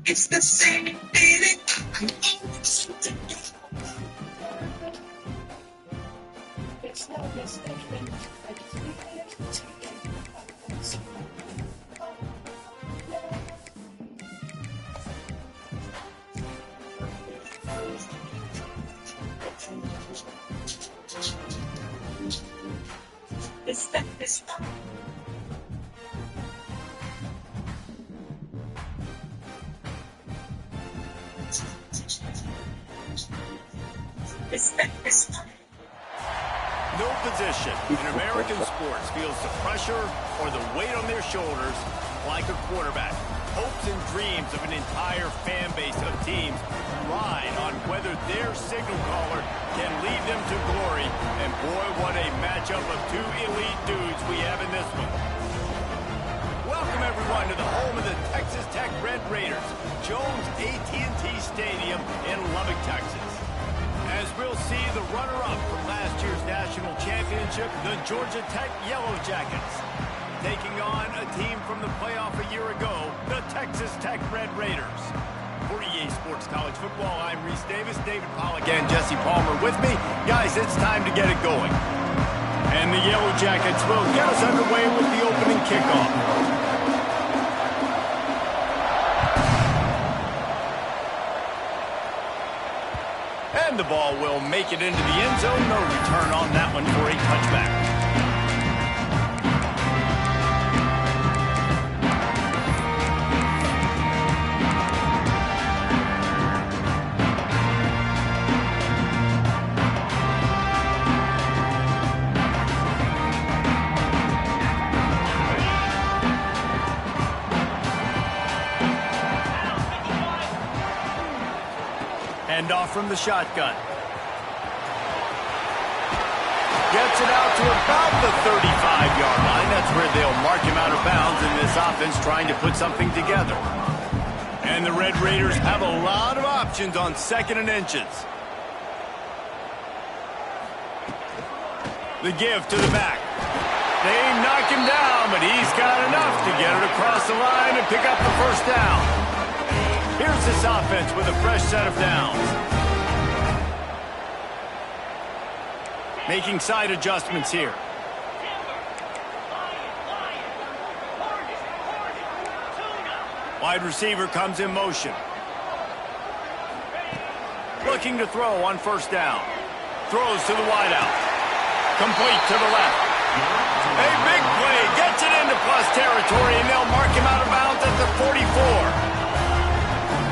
It's the same feeling. It's no mistake. It's No position in American sports feels the pressure or the weight on their shoulders like a quarterback. Hopes and dreams of an entire fan base of teams ride on whether their signal caller can lead them to glory. And boy, what a matchup of two elite dudes we have in this one. Welcome everyone to the home of the Texas Tech Red Raiders, Jones AT&T Stadium in Lubbock, Texas. As we'll see the runner-up from last year's national championship, the Georgia Tech Yellow Jackets, taking on a team from the playoff a year ago, the Texas Tech Red Raiders. For EA Sports College Football, I'm Reese Davis, David Pollack, and Jesse Palmer with me. Guys, it's time to get it going. And the Yellow Jackets will get us underway with the opening kickoff. And the ball will make it into the end zone. No return on that one for a touchback. Off from the shotgun. Gets it out to about the 35-yard line. That's where they'll mark him out of bounds in this offense trying to put something together. And the Red Raiders have a lot of options on 2nd and inches. The give to the back. They knock him down, but he's got enough to get it across the line and pick up the first down. Here's this offense with a fresh set of downs. Making side adjustments here. Wide receiver comes in motion. Looking to throw on first down. Throws to the wideout. Complete to the left. A big play. Gets it into plus territory, and they'll mark him out of bounds at the 44.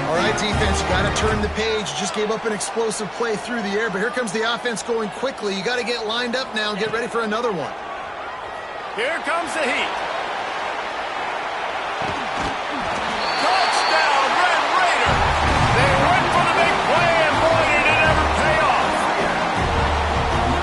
All right, defense, you got to turn the page. You just gave up an explosive play through the air, but here comes the offense going quickly. You got to get lined up now and get ready for another one. Here comes the heat. Touchdown, Red Raiders! They went for the big play, and boy, did it ever pay off.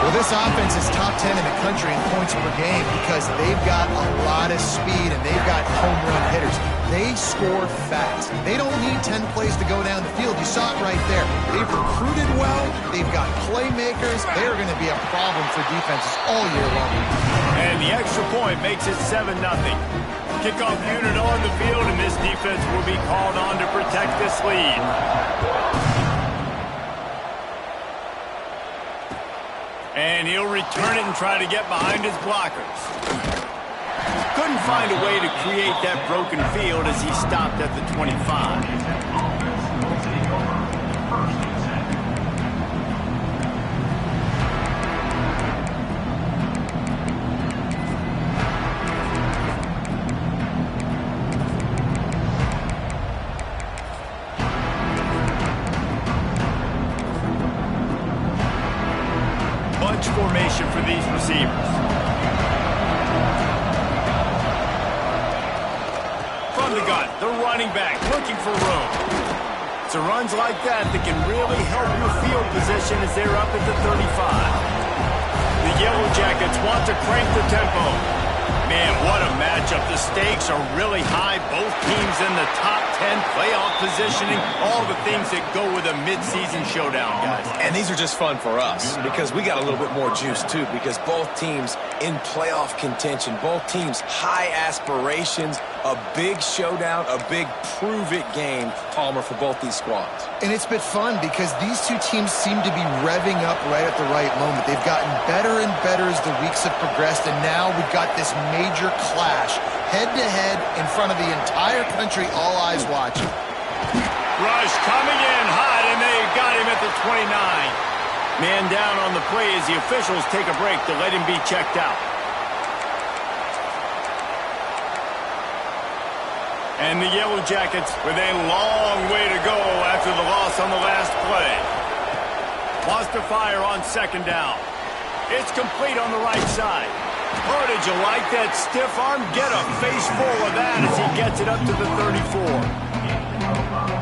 Well, this offense is top 10 in the country in points per game because they've got a lot of speed and they've got home run hitters. They score fast. They don't need 10 plays to go down the field. You saw it right there. They've recruited well. They've got playmakers. They are going to be a problem for defenses all year long. And the extra point makes it 7-0. Kickoff unit on the field, and this defense will be called on to protect this lead. And he'll return it and try to get behind his blockers. Couldn't find a way to create that broken field as he stopped at the 25. Bunch formation for these receivers. front. The running back looking for room. It's runs like that that can really help your field position as they're up at the 35. The Yellow Jackets want to crank the tempo. Man, what a matchup. The stakes are really high. Both teams in the top 10 playoff positioning. All the things that go with a midseason showdown, guys. And these are just fun for us because we got a little bit more juice, too, because both teams in playoff contention, both teams high aspirations, a big showdown, a big prove-it game, Palmer, for both these squads. And it's been fun because these two teams seem to be revving up right at the right moment. They've gotten better and better as the weeks have progressed, and now we've got this major clash, head-to-head in front of the entire country, all eyes watching. Rush coming in hot, and they got him at the 29. Man down on the play as the officials take a break to let him be checked out. And the Yellow Jackets with a long way to go after the loss on the last play. Wants to fire on second down. It's complete on the right side. Oh, did you like that stiff arm? Get a face full of that as he gets it up to the 34.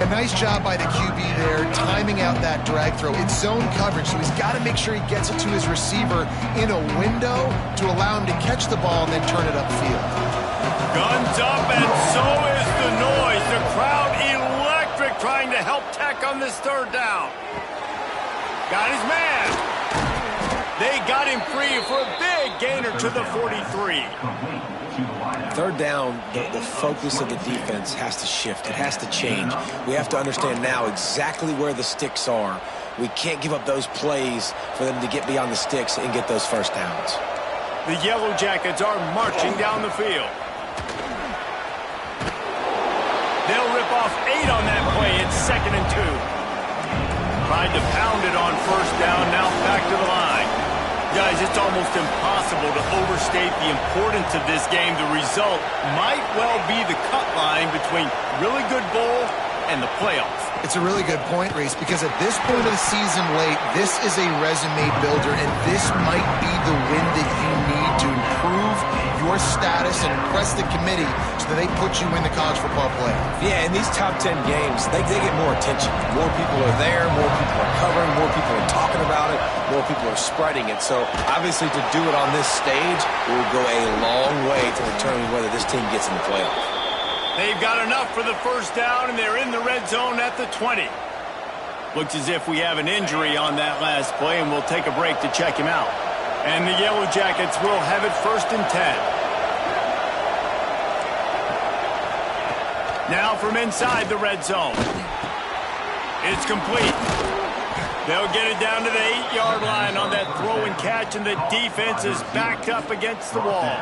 A nice job by the QB there, timing out that drag throw. It's zone coverage, so he's got to make sure he gets it to his receiver in a window to allow him to catch the ball and then turn it upfield. Guns up, and so is the noise. The crowd electric, trying to help Tech on this third down. Got his man. They got him free for a big gainer to the 43. Third down, the focus of the defense has to shift. It has to change. We have to understand now exactly where the sticks are. We can't give up those plays for them to get beyond the sticks and get those first downs. The Yellow Jackets are marching down the field. They'll rip off 8 on that play. It's 2nd and 2. Tried to pound it on first down, now back to the line. Guys, it's almost impossible to overstate the importance of this game. The result might well be the cut line between really good bowl and the playoffs. It's a really good point, Reese, because at this point of the season late, this is a resume builder, and this might be the win that you need to improve your status and impress the committee so that they put you in the college football playoff. Yeah, in these top 10 games, they get more attention. More people are there, more people are covering, more people are talking about it, more people are spreading it. So, obviously, to do it on this stage will go a long way to determine whether this team gets in the playoff. They've got enough for the first down, and they're in the red zone at the 20. Looks as if we have an injury on that last play, and we'll take a break to check him out. And the Yellow Jackets will have it 1st and 10. Now from inside the red zone. It's complete. They'll get it down to the 8-yard line on that throw and catch, and the defense is backed up against the wall.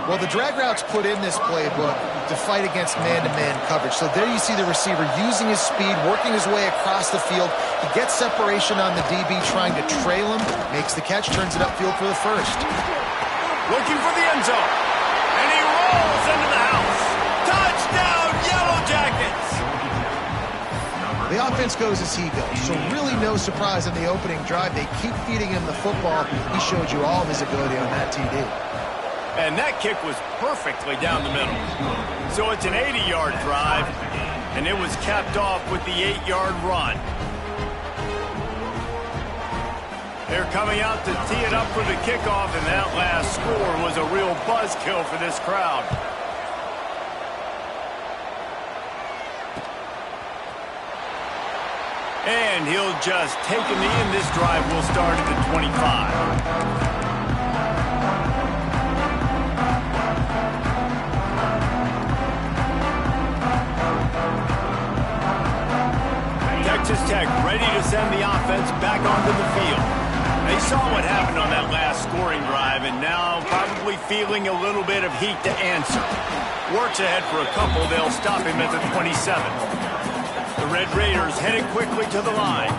Well, the drag route's put in this playbook to fight against man-to-man coverage. So there you see the receiver using his speed, working his way across the field. He gets separation on the DB, trying to trail him, makes the catch, turns it upfield for the first. Looking for the end zone, and he rolls into the house. Touchdown, Yellow Jackets! The offense goes as he goes, so really no surprise in the opening drive. They keep feeding him the football. He showed you all of his ability on that TD. And that kick was perfectly down the middle. So it's an 80-yard drive, and it was capped off with the 8-yard run. They're coming out to tee it up for the kickoff, and that last score was a real buzzkill for this crowd. And he'll just take a knee, and this drive will start at the 25. Texas Tech ready to send the offense back onto the field. They saw what happened on that last scoring drive, and now probably feeling a little bit of heat to answer. Works ahead for a couple. They'll stop him at the 27. The Red Raiders headed quickly to the line.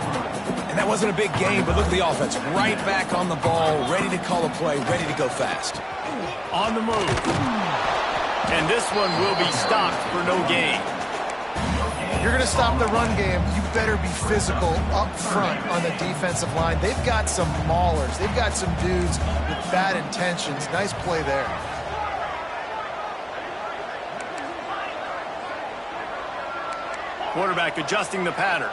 And that wasn't a big game, but look at the offense. Right back on the ball, ready to call a play, ready to go fast. On the move. And this one will be stopped for no gain. You're going to stop the run game, you better be physical up front on the defensive line. They've got some maulers. They've got some dudes with bad intentions. Nice play there. Quarterback adjusting the pattern.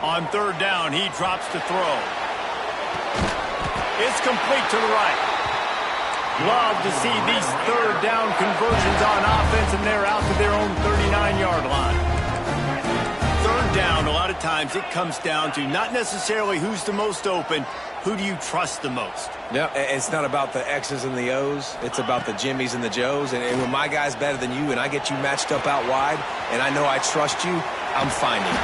On third down, he drops to throw. It's complete to the right. Love to see these third down conversions on offense, and they're out to their own 39-yard line. Third down, a lot of times it comes down to not necessarily who's the most open, who do you trust the most? Yeah, it's not about the X's and the O's. It's about the Jimmys and the Joes. And when my guy's better than you and I get you matched up out wide and I know I trust you, I'm finding it.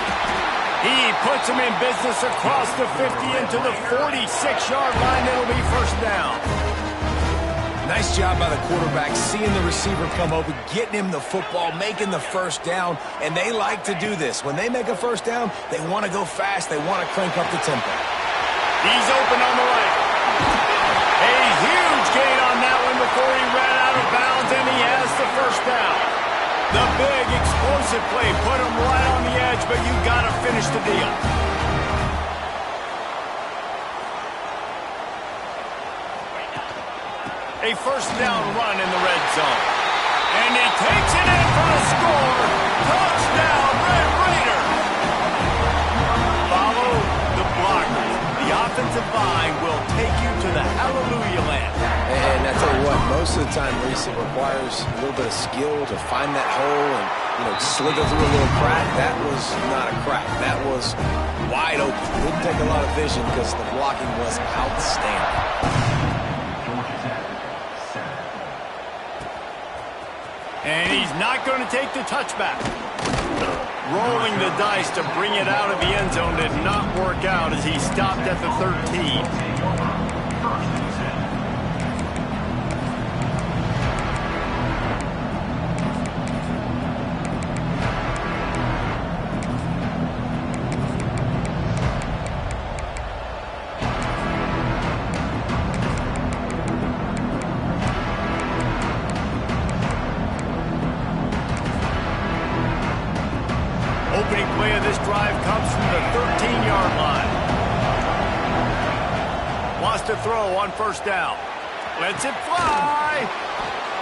He puts him in business across the 50 into the 46-yard line. It'll be first down. Nice job by the quarterback, seeing the receiver come open, getting him the football, making the first down, and they like to do this. When they make a first down, they want to go fast. They want to crank up the tempo. He's open on the right. A huge gain on that one before he ran out of bounds, and he has the first down. The big explosive play put him right on the edge, but you got to finish the deal. A first down run in the red zone. And he takes it in for the score. Touchdown, Red Raiders. Follow the blockers. The offensive line will take you to the hallelujah land. And I tell you what, most of the time, Reese, it requires a little bit of skill to find that hole and, slither through a little crack. That was not a crack. That was wide open. Didn't take a lot of vision because the blocking was outstanding. And he's not going to take the touchback. Rolling the dice to bring it out of the end zone did not work out as he stopped at the 13. Opening play of this drive comes from the 13-yard line. Wants to throw on first down. Lets it fly.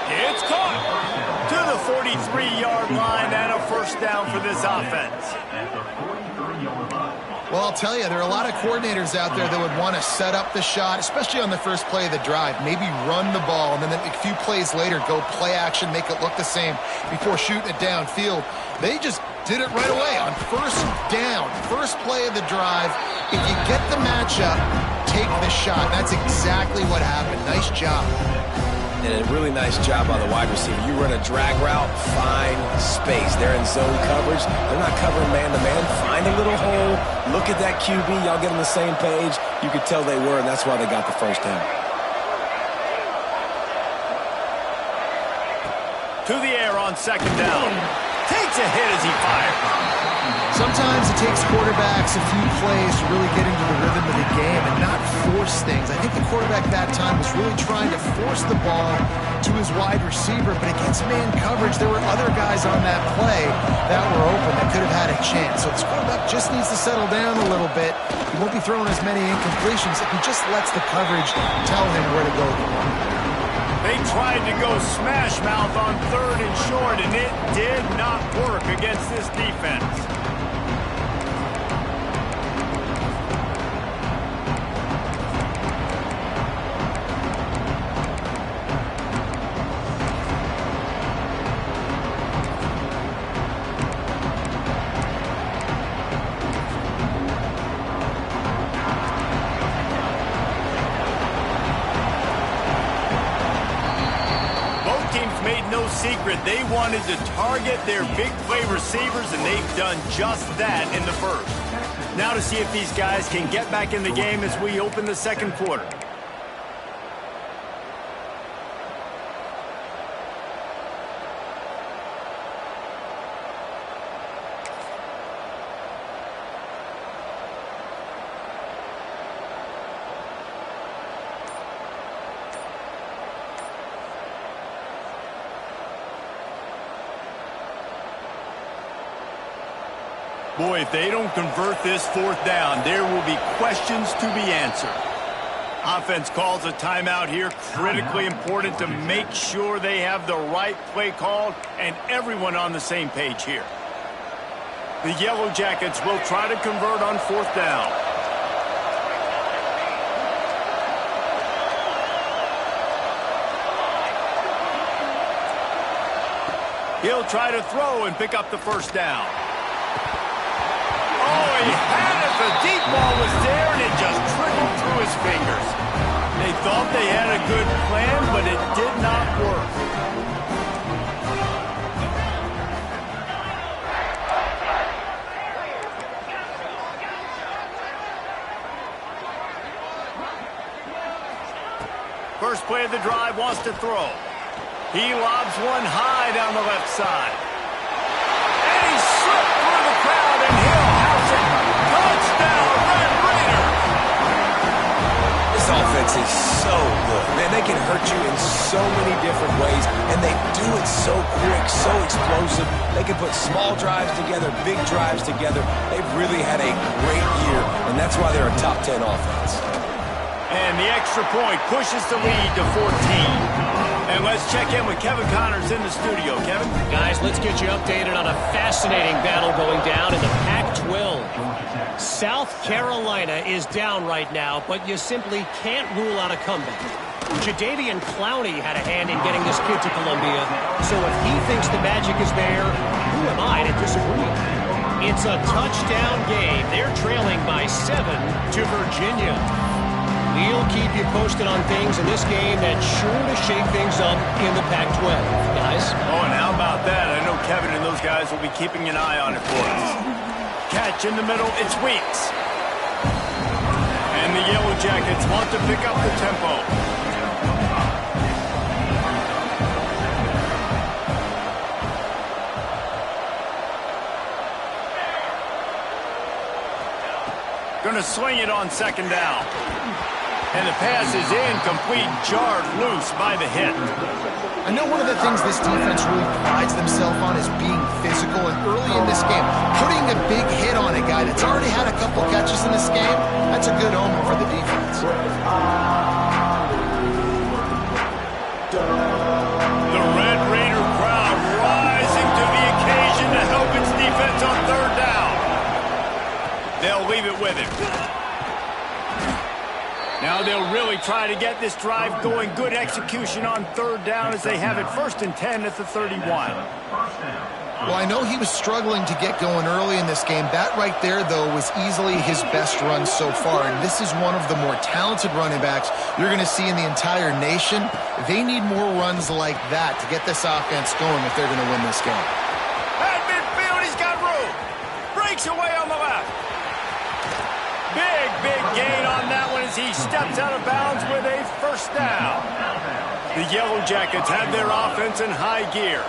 It's caught to the 43-yard line and a first down for this offense. Well, I'll tell you, there are a lot of coordinators out there that would want to set up the shot, especially on the first play of the drive, maybe run the ball, and then a few plays later go play action, make it look the same before shooting it downfield. They just did it right away on first down, first play of the drive. If you get the matchup, take the shot. That's exactly what happened. Nice job. And a really nice job by the wide receiver. You run a drag route, find space. They're in zone coverage. They're not covering man-to-man. Find a little hole. Look at that QB. Y'all get on the same page. You could tell they were, and that's why they got the first down. To the air on second down. Takes a hit as he fires. Sometimes it takes quarterbacks a few plays to really get into the rhythm of the game and not force things. I think the quarterback that time was really trying to force the ball to his wide receiver, but against man coverage, there were other guys on that play that were open that could have had a chance. So this quarterback just needs to settle down a little bit. He won't be throwing as many incompletions if he just lets the coverage tell him where to go. They tried to go smash mouth on third and short, and it did not work against this defense. Secret, they wanted to target their big play receivers, and they've done just that in the first. Now to see if these guys can get back in the game as we open the second quarter. Boy, if they don't convert this fourth down, there will be questions to be answered. Offense calls a timeout here. Critically important to make sure they have the right play called and everyone on the same page here. The Yellow Jackets will try to convert on 4th down. He'll try to throw and pick up the 1st down. Oh, he had it. The deep ball was there, and it just trickled through his fingers. They thought they had a good plan, but it did not work. First play of the drive, wants to throw. He lobs one high down the left side. And he slipped through the crowd, and he'll house it. Touchdown, Red Raiders! This offense is so good. Man, they can hurt you in so many different ways, and they do it so quick, so explosive. They can put small drives together, big drives together. They've really had a great year, and that's why they're a top 10 offense. And the extra point pushes the lead to 14. And let's check in with Kevin Connors in the studio. Kevin? Guys, let's get you updated on a fascinating battle going down in the Pac-12. South Carolina is down right now, but you simply can't rule out a comeback. Jadeveon Clowney had a hand in getting this kid to Columbia, so if he thinks the magic is there, who am I to disagree? It's a touchdown game. They're trailing by 7 to Virginia. We'll keep you posted on things in this game that's sure to shake things up in the Pac-12, guys. Oh, and how about that? I know Kevin and those guys will be keeping an eye on it for us. Catch in the middle, it's Weeks. And the Yellow Jackets want to pick up the tempo. Gonna swing it on 2nd down. And the pass is incomplete, jarred loose by the hit. I know one of the things this defense really prides themselves on is being physical, and early in this game, putting a big hit on a guy that's already had a couple catches in this game, that's a good omen for the defense. The Red Raider crowd rising to the occasion to help its defense on 3rd down. They'll leave it with him. Now they'll really try to get this drive going. Good execution on 3rd down as they have it 1st and 10 at the 31. Well, I know he was struggling to get going early in this game. That right there, though, was easily his best run so far. And this is one of the more talented running backs you're going to see in the entire nation. They need more runs like that to get this offense going if they're going to win this game. At midfield, he's got room. Breaks away on the left. Big gain on that one as he steps out of bounds with a 1st down. The Yellow Jackets have their offense in high gear.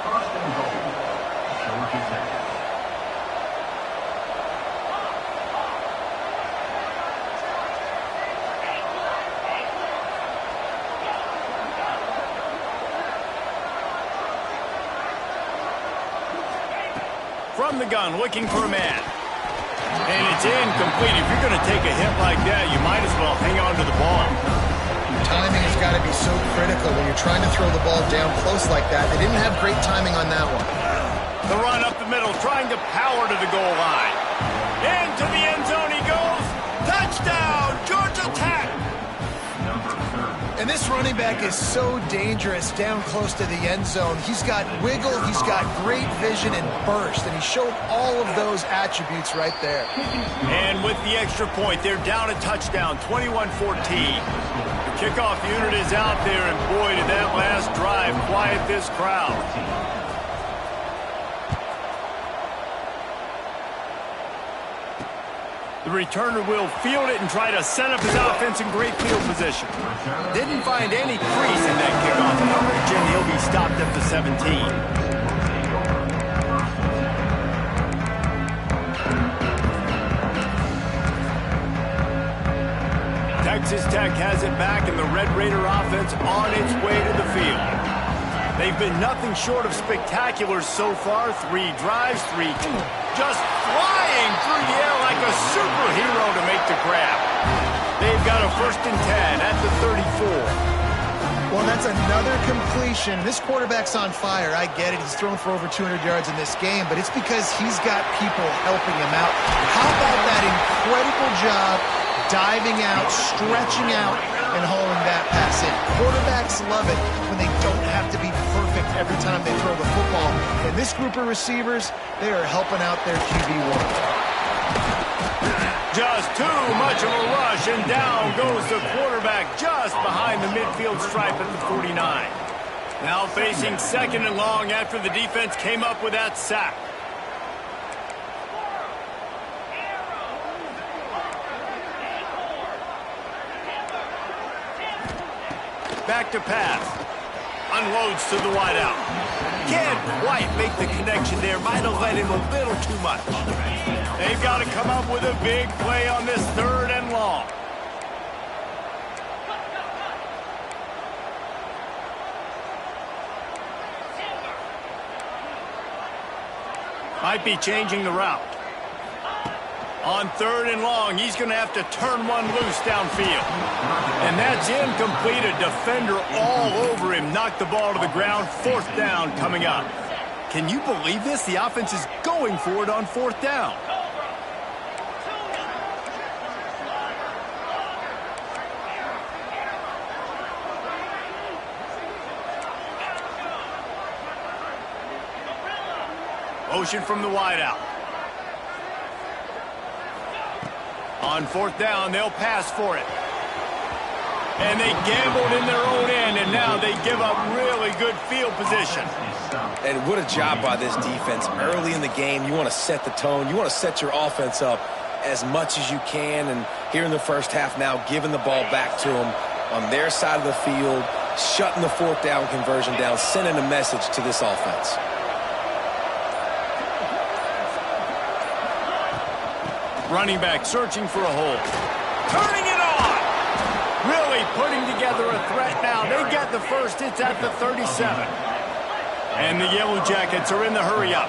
From the gun, looking for a man. And it's incomplete. If you're going to take a hit like that, you might as well hang on to the ball. Timing has got to be so critical when you're trying to throw the ball down close like that. They didn't have great timing on that one. The run up the middle, trying to power to the goal line. Into the end zone he goes. Touchdown, Georgia Tech. And this running back is so dangerous down close to the end zone. He's got wiggle, he's got great vision and burst, and he showed all of those attributes right there. And with the extra point, they're down a touchdown, 21-14. The kickoff unit is out there, and boy, did that last drive quiet this crowd. The returner will field it and try to set up his offense in great field position. Didn't find any crease in that kickoff coverage, and he'll be stopped at the 17. Texas Tech has it back, and the Red Raider offense on its way to the field. They've been nothing short of spectacular so far. 3 drives, 3 just flying through the air like a superhero to make the grab. They've they've got a 1st and 10 at the 34. Well, that's another completion. This quarterback's on fire. I get it. He's thrown for over 200 yards in this game, but it's because he's got people helping him out. How about that incredible job diving out, stretching out, and hauling that pass in? Quarterbacks love it when they don't have to be perfect every time they throw the football. And this group of receivers, they are helping out their QB1. Just too much of a rush, and down goes the quarterback just behind the midfield stripe at the 49. Now facing 2nd and long after the defense came up with that sack. Back to pass. Unloads to the wideout. Can't quite make the connection there. Might have let him a little too much. They've got to come up with a big play on this 3rd and long. Might be changing the route. On 3rd and long, he's going to have to turn one loose downfield. And that's incomplete. A defender all over him. Knocked the ball to the ground. 4th down coming up. Can you believe this? The offense is going for it on 4th down. Motion from the wideout. On 4th down, they'll pass for it. And they gambled in their own end, and now they give up really good field position. And what a job by this defense. Early in the game, you want to set the tone. You want to set your offense up as much as you can. And here in the first half now, giving the ball back to them on their side of the field, shutting the 4th down conversion down, sending a message to this offense. Running back searching for a hole. Turning it on! Really putting together a threat now. They get the 1st. It's at the 37. And the Yellow Jackets are in the hurry-up.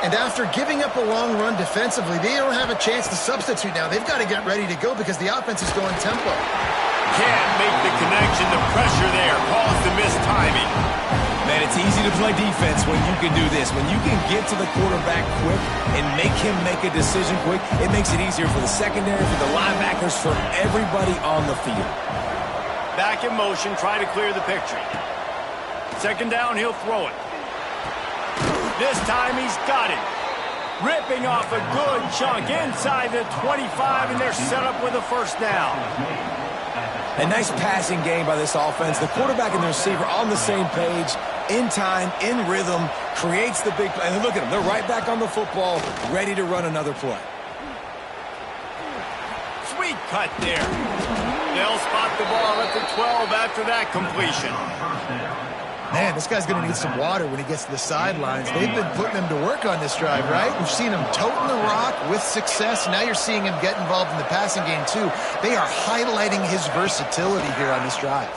And after giving up a long run defensively, they don't have a chance to substitute now. They've got to get ready to go because the offense is going tempo. Can't make the connection. The pressure there caused the missed timing. Man, it's easy to play defense when you can do this. When you can get to the quarterback quick and make him make a decision quick, it makes it easier for the secondary, for the linebackers, for everybody on the field. Back in motion, try to clear the picture. 2nd down, he'll throw it. This time he's got it. Ripping off a good chunk inside the 25, and they're set up with a 1st down. A nice passing game by this offense. The quarterback and the receiver on the same page, in time, in rhythm, creates the big play. And look at them. They're right back on the football, ready to run another play. Sweet cut there. They'll spot the ball at the 12 after that completion. Man, this guy's going to need some water when he gets to the sidelines. They've been putting him to work on this drive, right? We've seen him toting the rock with success. Now you're seeing him get involved in the passing game, too. They are highlighting his versatility here on this drive.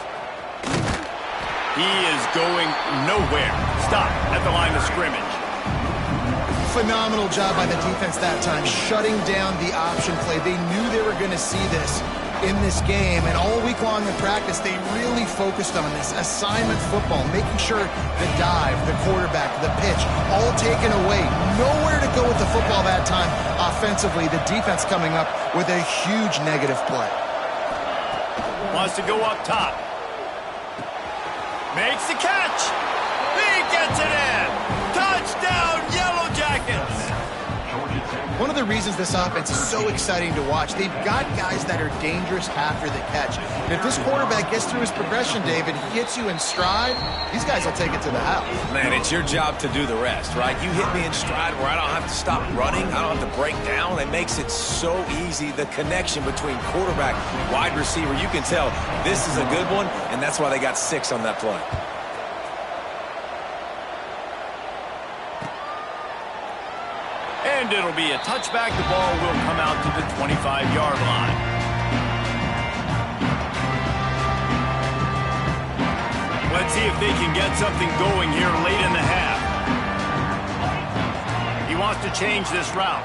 He is going nowhere. Stop at the line of scrimmage. Phenomenal job by the defense that time, shutting down the option play. They knew they were going to see this in this game, and all week long in practice, they really focused on this assignment football, making sure the dive, the quarterback, the pitch, all taken away. Nowhere to go with the football that time. Offensively, the defense coming up with a huge negative play. Wants to go up top. Makes the catch. He gets it in. Touchdown, Yellow Jackets. One of the reasons this offense is so exciting to watch, they've got guys that are dangerous after the catch. And if this quarterback gets through his progression, David, he hits you in stride, these guys will take it to the house. Man, it's your job to do the rest, right? You hit me in stride where I don't have to stop running. I don't have to break down. It makes it so easy. The connection between quarterback, wide receiver, you can tell this is a good one, and that's why they got 6 on that play. And it'll be a touchback. The ball will come out to the 25-yard line. Let's see if they can get something going here late in the half. He wants to change this route.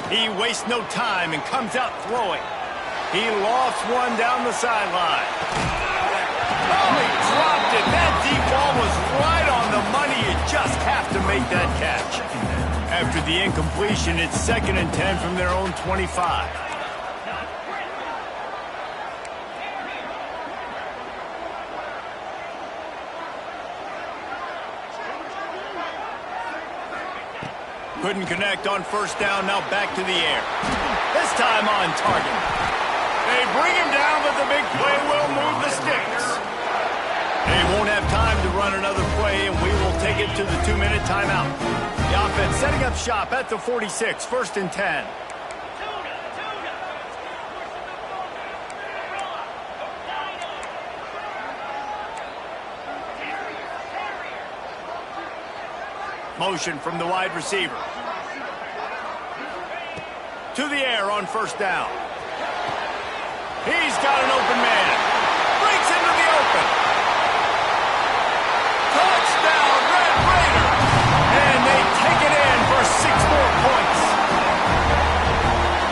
He wastes no time and comes out throwing. He lofts one down the sideline. Oh, he dropped it. That deep ball was right on the money. You just have to make that catch. After the incompletion, it's 2nd and 10 from their own 25. Couldn't connect on 1st down, now back to the air. This time on target. They bring him down, but the big play will move the sticks. They won't have time to run another play, and we will take it to the 2-minute timeout. The offense setting up shop at the 46, 1st and 10. Motion from the wide receiver. To the air on 1st down. He's got an open man. Breaks into the open. Touchdown, Red Raiders! And they take it in for 6 more points.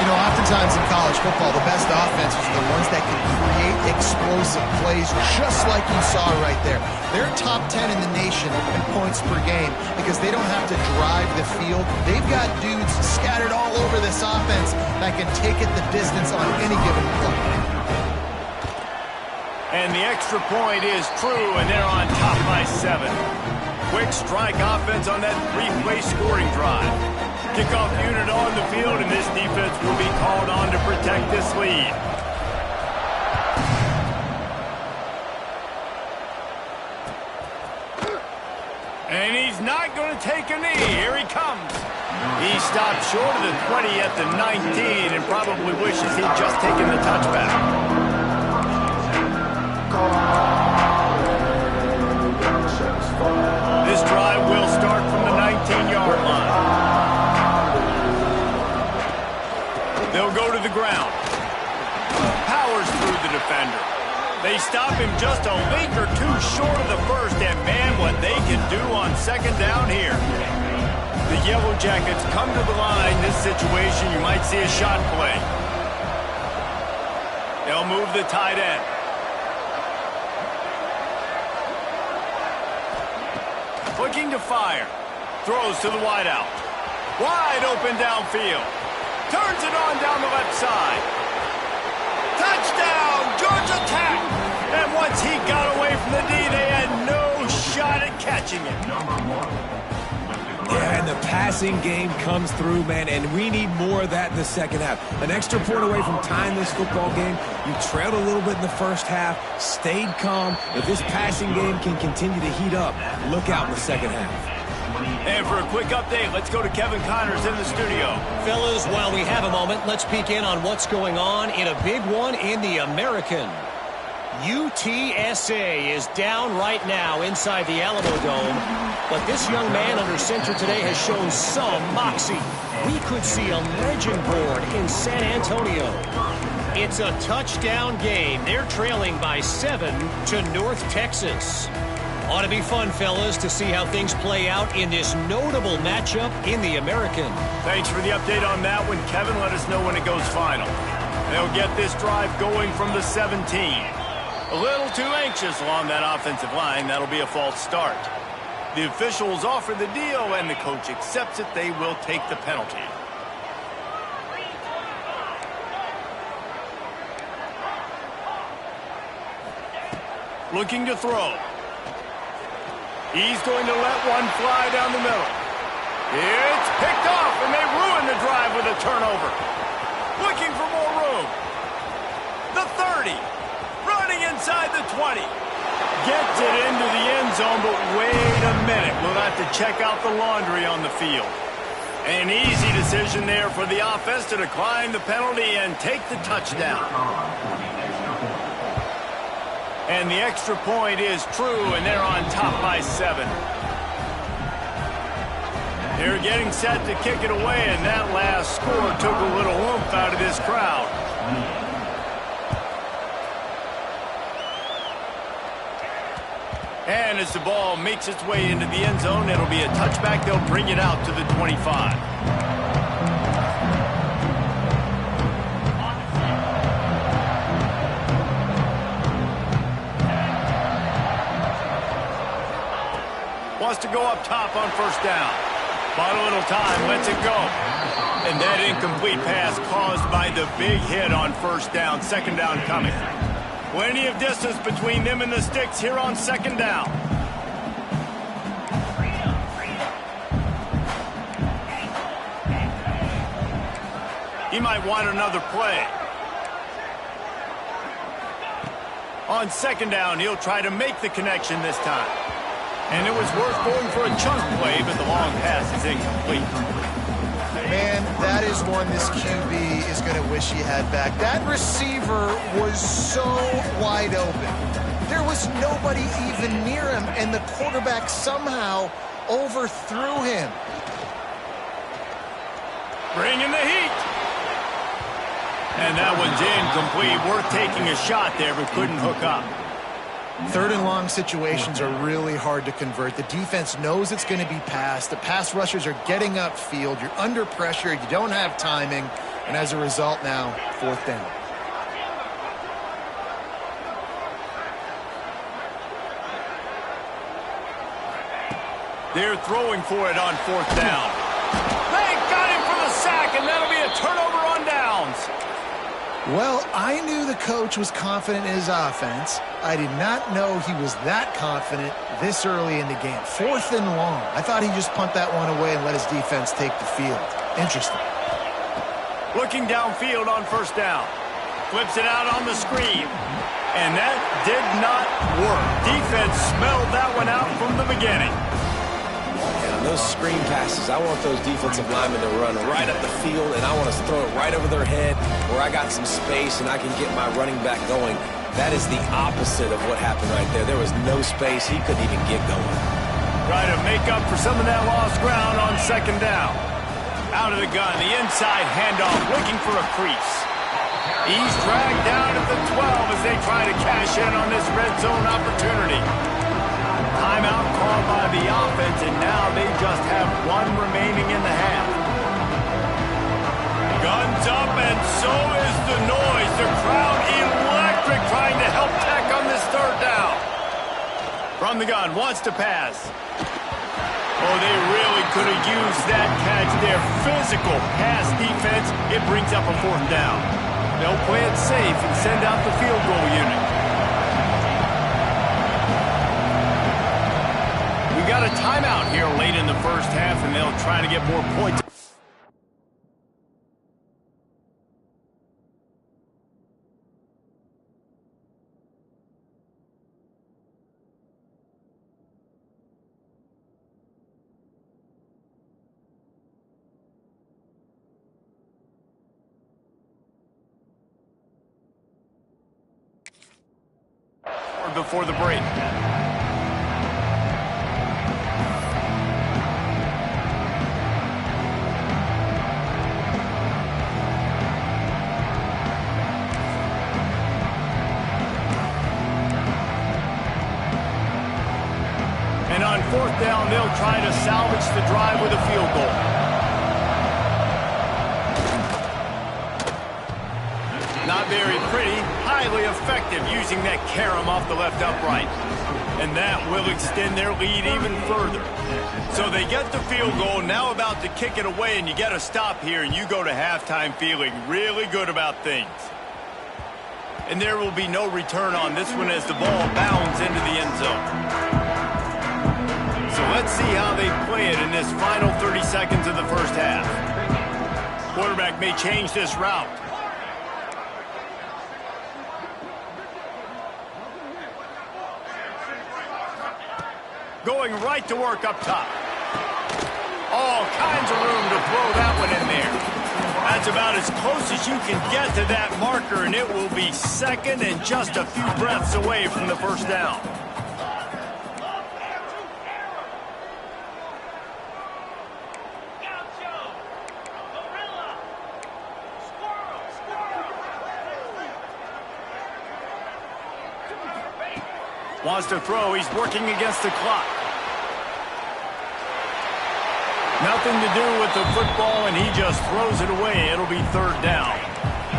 You know, oftentimes in college football, the best offenses are the ones that can create explosive plays just like you saw right there. They're top 10 in the nation in points per game because they don't have to drive the field. They've got dudes scattered all over this offense that can take it the distance on any given play. And the extra point is true, and they're on top by 7. Quick strike offense on that 3-play scoring drive. Kickoff unit on the field, and this defense will be called on to protect this lead. And he's not going to take a knee. Here he comes. He stopped short of the 20 at the 19 and probably wishes he'd just taken the touchback. This drive will start from the 19-yard line. They'll go to the ground. Powers through the defender. They stop him just a leak or two short of the first, and man, what they can do on 2nd down here. The Yellow Jackets come to the line. This situation, you might see a shot play. They'll move the tight end. Looking to fire. Throws to the wideout. Wide open downfield. Turns it on down the left side. Touchdown, Georgia Tech! And once he got away from the D, they had no shot at catching it. Yeah, and the passing game comes through, man, and we need more of that in the 2nd half. An extra point away from tying this football game. You trailed a little bit in the 1st half, stayed calm. If this passing game can continue to heat up, look out in the 2nd half. And for a quick update, let's go to Kevin Connors in the studio. Fellas, while we have a moment, let's peek in on what's going on in a big one in the American. UTSA is down right now inside the Alamo Dome, but this young man under center today has shown some moxie. We could see a legend born in San Antonio. It's a touchdown game. They're trailing by 7 to North Texas. Ought to be fun, fellas, to see how things play out in this notable matchup in the American. Thanks for the update on that one, Kevin. Let us know when it goes final. They'll get this drive going from the 17. A little too anxious along that offensive line. That'll be a false start. The officials offer the deal, and the coach accepts it. They will take the penalty. Looking to throw. He's going to let one fly down the middle. It's picked off, and they ruin the drive with a turnover. Looking for more room. The 30. Running inside the 20. Gets it into the end zone, but wait a minute. We'll have to check out the laundry on the field. An easy decision there for the offense to decline the penalty and take the touchdown. And the extra point is true, and they're on top by 7. They're getting set to kick it away, and that last score took a little oomph out of this crowd. And as the ball makes its way into the end zone, it'll be a touchback. They'll bring it out to the 25. wants to go up top on first down. Bought a little time, lets it go. And that incomplete pass caused by the big hit on first down. Second down coming. Plenty of distance between them and the sticks here on second down. He might want another play. On second down, he'll try to make the connection this time. And it was worth going for a chunk play, but the long pass is incomplete. Man, that is one this QB is going to wish he had back. That receiver was so wide open. There was nobody even near him, and the quarterback somehow overthrew him. Bringing the heat. And that one's incomplete. Worth taking a shot there, but couldn't hook up. Third and long situations are really hard to convert. The defense knows it's going to be passed. The pass rushers are getting upfield. You're under pressure. You don't have timing. And as a result now, fourth down. They're throwing for it on fourth down. They got him for the sack, and that'll be a turnover on downs. Well, I knew the coach was confident in his offense. I did not know he was that confident this early in the game. Fourth and long. I thought he'd just punt that one away and let his defense take the field. Interesting. Looking downfield on first down. Flips it out on the screen. And that did not work. Defense smelled that one out from the beginning. And on those screen passes, I want those defensive linemen to run right up the field, and I want to throw it right over their head where I got some space and I can get my running back going. That is the opposite of what happened right there. There was no space. He couldn't even get going. Try to make up for some of that lost ground on second down. Out of the gun, the inside handoff, looking for a crease. He's dragged down at the 12 as they try to cash in on this red zone opportunity. Timeout called by the offense, and now they just have one remaining in the half. Guns up, and so is the noise. The crowd electric, trying to help Tech on this third down. From the gun, wants to pass. Oh, they really could have used that catch there. Physical pass defense. It brings up a fourth down. They'll play it safe and send out the field goal unit. We got a timeout here late in the first half, and they'll try to get more points. Before the break. And on fourth down, they'll try to salvage the drive with a field goal. Not very pretty, highly effective using that carom off the left upright. And that will extend their lead even further. So they get the field goal, now about to kick it away, and you get a stop here, and you go to halftime feeling really good about things. And there will be no return on this one as the ball bounds into the end zone. So let's see how they play it in this final 30 seconds of the first half. Quarterback may change this route. Going right to work up top. All kinds of room to throw that one in there. That's about as close as you can get to that marker, and it will be second and just a few breaths away from the first down. Wants to throw. He's working against the clock. Nothing to do with the football, and he just throws it away. It'll be third down.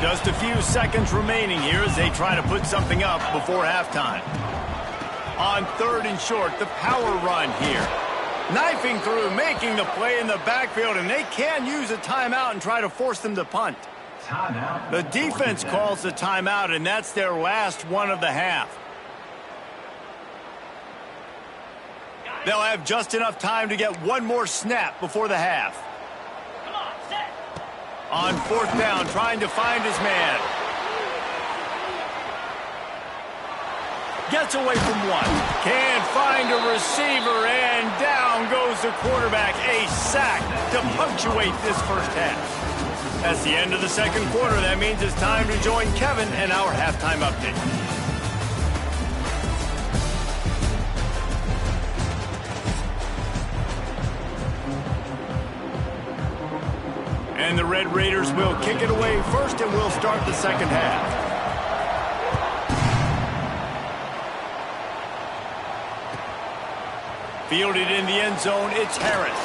Just a few seconds remaining here as they try to put something up before halftime. On third and short, the power run here. Knifing through, making the play in the backfield, and they can use a timeout and try to force them to punt. The defense calls the timeout, and that's their last one of the half. They'll have just enough time to get one more snap before the half. On 4th down, trying to find his man. Gets away from one. Can't find a receiver, and down goes the quarterback. A sack to punctuate this first half. That's the end of the second quarter. That means it's time to join Kevin and our halftime update. And the Red Raiders will kick it away first, and we'll start the second half. Fielded in the end zone, it's Harris.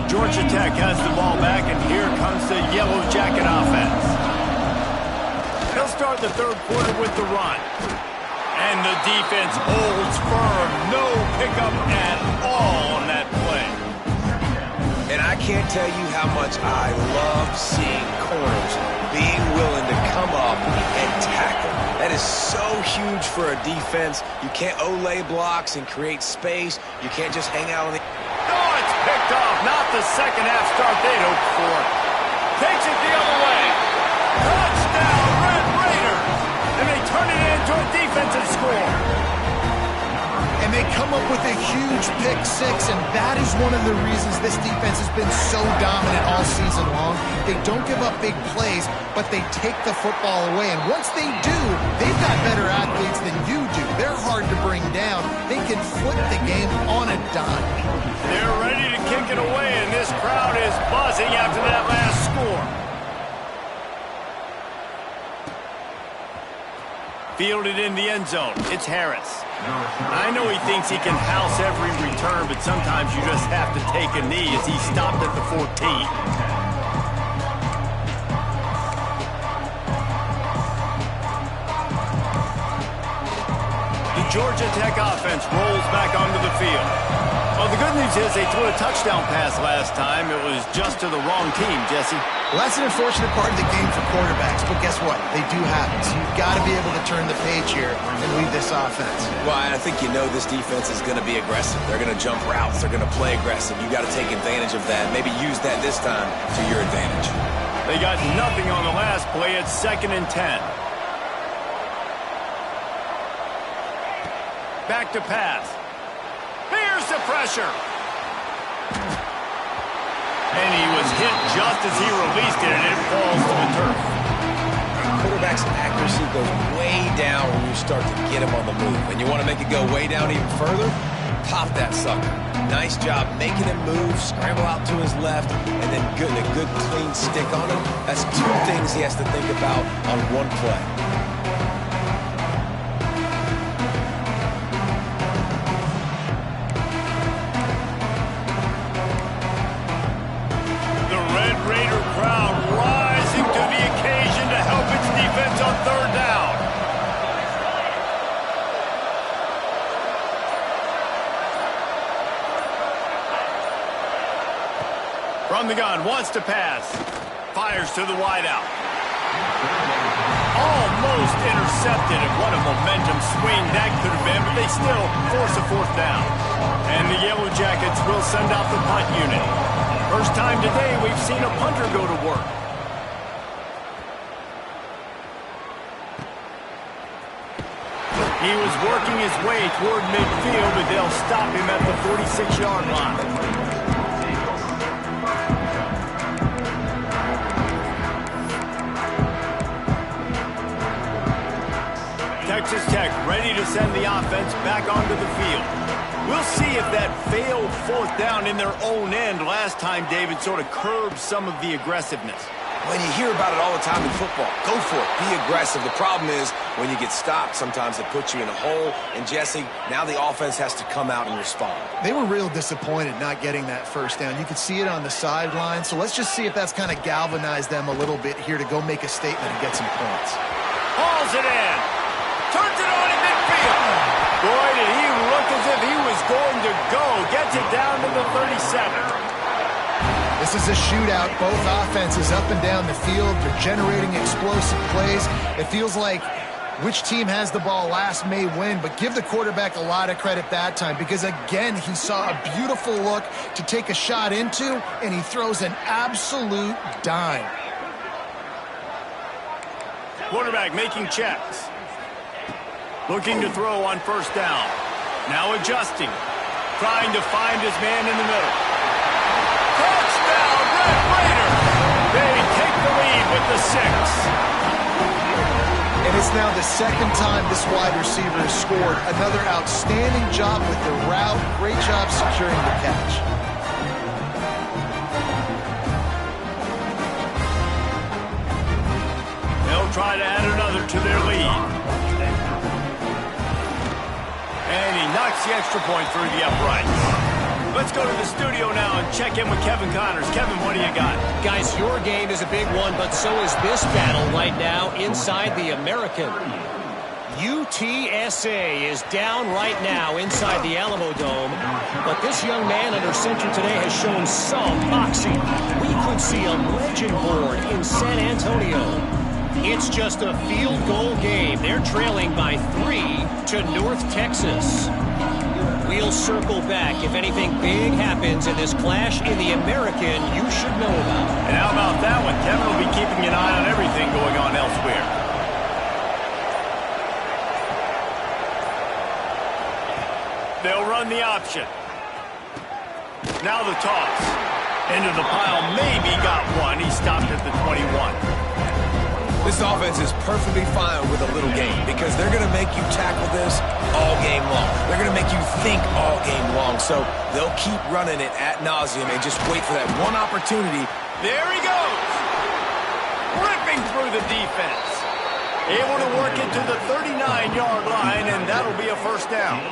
Georgia Tech has the ball back, and here comes the Yellow Jacket offense. They'll start the third quarter with the run. And the defense holds firm. No pickup at all on that play. And I can't tell you how much I love seeing corners being willing to come up and tackle. That is so huge for a defense. You can't olay blocks and create space. You can't just hang out on the... Oh, it's picked off. Not the second half start they'd hoped for. Takes it the other way. Touchdown, Red Raiders. And they turn it into a defensive score. And they come up with a huge pick six, and that is one of the reasons this defense has been so dominant all season long. They don't give up big plays, but they take the football away. And once they do, they've got better athletes than you do. They're hard to bring down. They can flip the game on a dime. They're ready to kick it away, and this crowd is buzzing after that last score. Fielded in the end zone, it's Harris. I know he thinks he can house every return, but sometimes you just have to take a knee as he stopped at the 14. The Georgia Tech offense rolls back onto the field. Well, the good news is they threw a touchdown pass last time. It was just to the wrong team, Jesse. Well, that's an unfortunate part of the game for quarterbacks, but guess what? They do have it. So you've got to be able to turn the page here and lead this offense. Well, I think you know this defense is going to be aggressive. They're going to jump routes. They're going to play aggressive. You got to take advantage of that. Maybe use that this time to your advantage. They got nothing on the last play. It's 2nd and 10. Back to pass. Here's the pressure. And he was hit just as he released it, and it falls to the turf. Quarterback's accuracy goes way down when you start to get him on the move. And you want to make it go way down even further? Pop that sucker. Nice job making him move, scramble out to his left, and then getting a good clean stick on him. That's two things he has to think about on one play. From the gun, wants to pass. Fires to the wideout. Almost intercepted, and what a momentum swing that could have been, but they still force a 4th down. And the Yellow Jackets will send out the punt unit. First time today we've seen a punter go to work. He was working his way toward midfield, but they'll stop him at the 46-yard line. Texas Tech ready to send the offense back onto the field. We'll see if that failed 4th down in their own end last time, David, sort of curbed some of the aggressiveness. Well, you hear about it all the time in football. Go for it. Be aggressive. The problem is when you get stopped, sometimes it puts you in a hole. And, Jesse, now the offense has to come out and respond. They were real disappointed not getting that first down. You could see it on the sideline. So let's just see if that's kind of galvanized them a little bit here to go make a statement and get some points. Hauls it in. Turns it on in midfield. Boy, did he look as if he was going to go. Gets it down to the 37. This is a shootout. Both offenses up and down the field. They're generating explosive plays. It feels like which team has the ball last may win, but give the quarterback a lot of credit that time because, again, he saw a beautiful look to take a shot into, and he throws an absolute dime. Quarterback making checks. Looking to throw on first down. Now adjusting. Trying to find his man in the middle. Touchdown, Red Raiders! They take the lead with the 6. And it's now the second time this wide receiver has scored. Another outstanding job with the route. Great job securing the catch. They'll try to add another to their lead. And he knocks the extra point through the uprights. Let's go to the studio now and check in with Kevin Connors. Kevin, what do you got? Guys, your game is a big one, but so is this battle right now inside the American. UTSA is down right now inside the Alamo Dome, but this young man under center today has shown some moxie. We could see a legend born in San Antonio. It's just a field goal game. They're trailing by 3 to North Texas. We'll circle back if anything big happens in this clash in the American you should know about. And how about that one? Kevin will be keeping an eye on everything going on elsewhere. They'll run the option. Now the toss. Into the pile, maybe got one. He stopped at the 21. This offense is perfectly fine with a little game because they're going to make you tackle this all game long. They're going to make you think all game long. So they'll keep running it ad nauseum and just wait for that one opportunity. There he goes. Ripping through the defense. Able to work it to the 39-yard line, and that'll be a first down.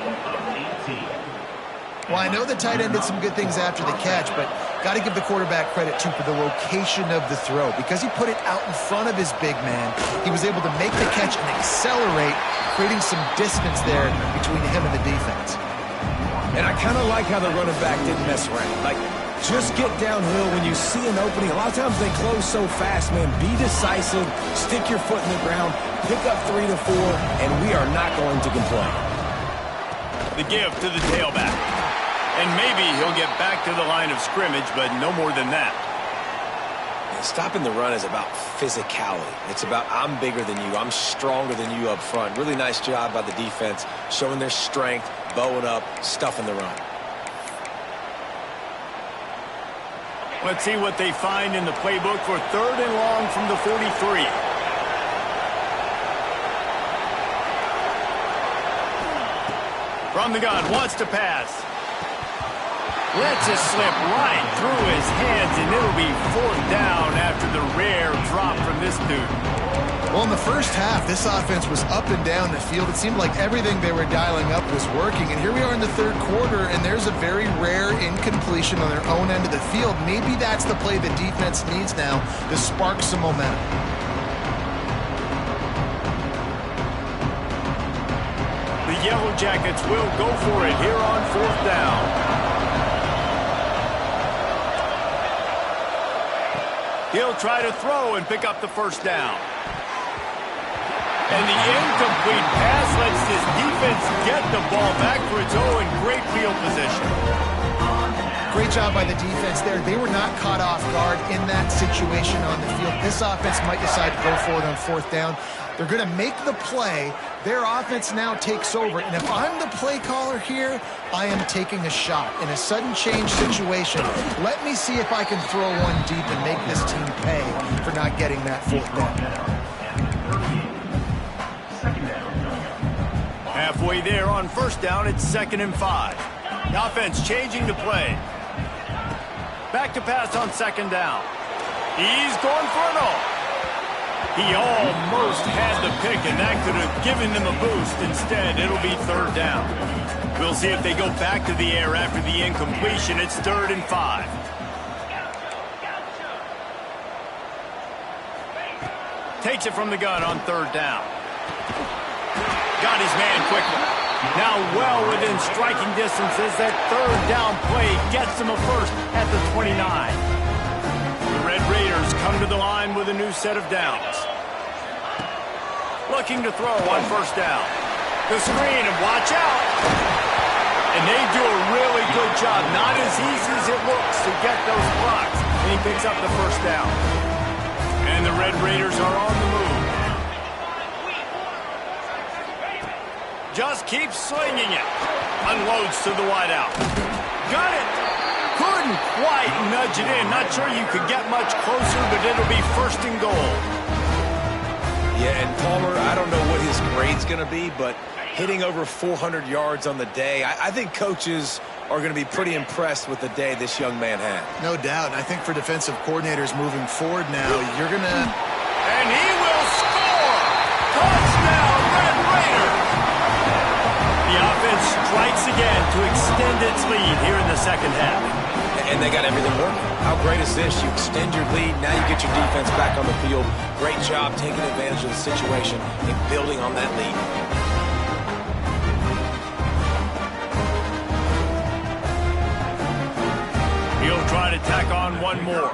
Well, I know the tight end did some good things after the catch, but got to give the quarterback credit, too, for the location of the throw. Because he put it out in front of his big man, he was able to make the catch and accelerate, creating some distance there between him and the defense. And I kind of like how the running back didn't mess around. Like, just get downhill when you see an opening. A lot of times they close so fast, man. Be decisive, stick your foot in the ground, pick up 3 to 4, and we are not going to complain. The give to the tailback. And maybe he'll get back to the line of scrimmage, but no more than that. Stopping the run is about physicality. It's about I'm bigger than you. I'm stronger than you up front. Really nice job by the defense, showing their strength, bowing up, stuffing the run. Let's see what they find in the playbook for 3rd and long from the 43. From the gun, wants to pass. Lets it slip right through his hands, and it'll be 4th down after the rare drop from this dude. Well, in the first half, this offense was up and down the field. It seemed like everything they were dialing up was working. And here we are in the 3rd quarter, and there's a very rare incompletion on their own end of the field. Maybe that's the play the defense needs now to spark some momentum. The Yellow Jackets will go for it here on 4th down. He'll try to throw and pick up the first down. And the incomplete pass lets this defense get the ball back for its own. Great field position. Great job by the defense there. They were not caught off guard in that situation on the field. This offense might decide to go for it on 4th down. They're going to make the play. Their offense now takes over. And if I'm the play caller here, I am taking a shot. In a sudden change situation, let me see if I can throw one deep and make this team pay for not getting that 4th down. Halfway there on 1st down, it's 2nd and 5. The offense changing the play. Back to pass on 2nd down. He's going for it all. He almost had the pick, and that could have given them a boost. Instead, it'll be third down. We'll see if they go back to the air after the incompletion. It's 3rd and 5. Takes it from the gun on 3rd down. Got his man quickly. Now well within striking distance as that 3rd down play gets him a first at the 29. The Red Raiders come to the line with a new set of downs. Looking to throw on 1st down. The screen, and watch out. And they do a really good job. Not as easy as it looks to get those blocks. And he picks up the 1st down. And the Red Raiders are on the move. Just keeps slinging it. Unloads to the wideout. Got it. Couldn't quite nudge it in. Not sure you could get much closer, but it'll be 1st and goal. Yeah, and Palmer, I don't know what his grade's going to be, but hitting over 400 yards on the day, I think coaches are going to be pretty impressed with the day this young man had. No doubt. And I think for defensive coordinators moving forward now, you're going to... And he will score! Touchdown, Red Raiders! The offense strikes again to extend its lead here in the 2nd half. And they got everything working. How great is this? You extend your lead, now you get your defense back on the field. Great job taking advantage of the situation and building on that lead. He'll try to tack on one more.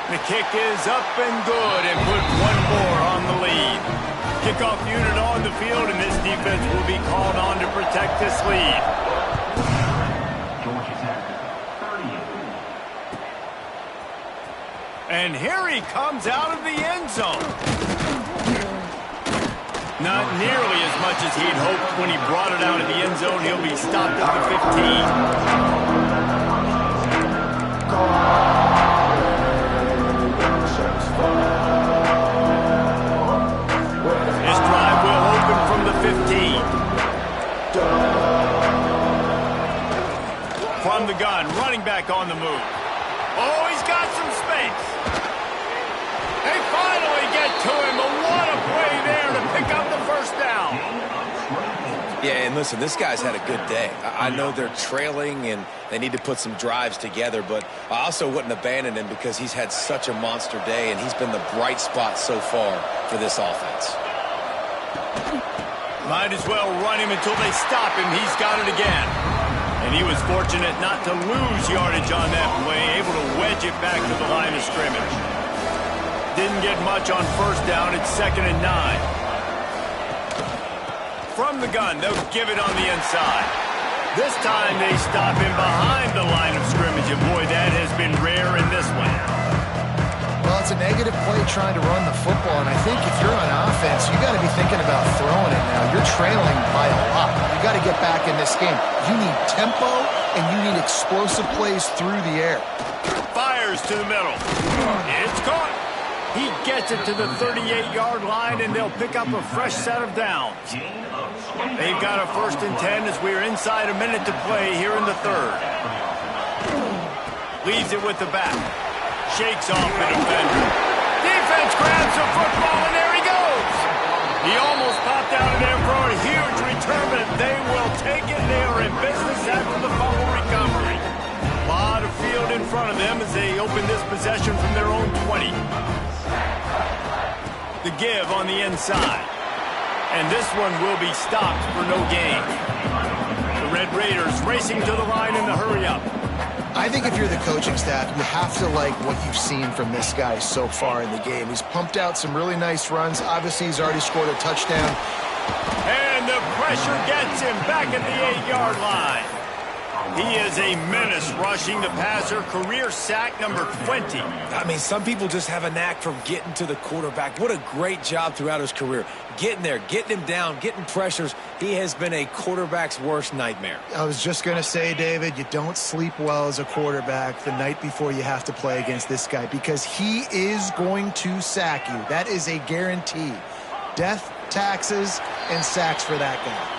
The kick is up and good and put one more on the lead. Kickoff unit on the field, and this defense will be called on to protect this lead. And here he comes out of the end zone. Not nearly as much as he'd hoped when he brought it out of the end zone. He'll be stopped at the 15. His drive will open from the 15. From the gun, running back on the move. Oh, he's got some space. They finally get to him, but what a play there to pick up the 1st down. Yeah, and listen, this guy's had a good day. I know they're trailing and they need to put some drives together, but I also wouldn't abandon him because he's had such a monster day and he's been the bright spot so far for this offense. Might as well run him until they stop him. He's got it again. And he was fortunate not to lose yardage on that play, able to wedge it back to the line of scrimmage. Didn't get much on 1st down. It's 2nd and 9. From the gun, they'll give it on the inside. This time they stop him behind the line of scrimmage, and boy, that has been rare in this one. Well, it's a negative play trying to run the football, and I think if you're on offense, you got to be thinking about throwing it now. You're trailing by a lot. You got to get back in this game. You need tempo, and you need explosive plays through the air. Fires to the middle. It's caught. He gets it to the 38-yard line, and they'll pick up a fresh set of downs. They've got a 1st and 10 as we're inside a minute to play here in the 3rd. Leaves it with the back. Shakes off the defender. Defense grabs the football, and there he goes. He almost popped out of there for a huge return, but they will take it. They are in business after the fumble recovery. A lot of field in front of them as they open this possession from their own 20. The give on the inside. And this one will be stopped for no gain. The Red Raiders racing to the line in the hurry-up. I think if you're the coaching staff, you have to like what you've seen from this guy so far in the game. He's pumped out some really nice runs. Obviously, he's already scored a touchdown. And the pressure gets him back at the 8-yard line. He is a menace rushing the passer. Career sack number 20. I mean, some people just have a knack for getting to the quarterback. What a great job throughout his career. Getting there, getting him down, getting pressures. He has been a quarterback's worst nightmare. I was just going to say, David, you don't sleep well as a quarterback the night before you have to play against this guy because he is going to sack you. That is a guarantee. Death, taxes, and sacks for that guy.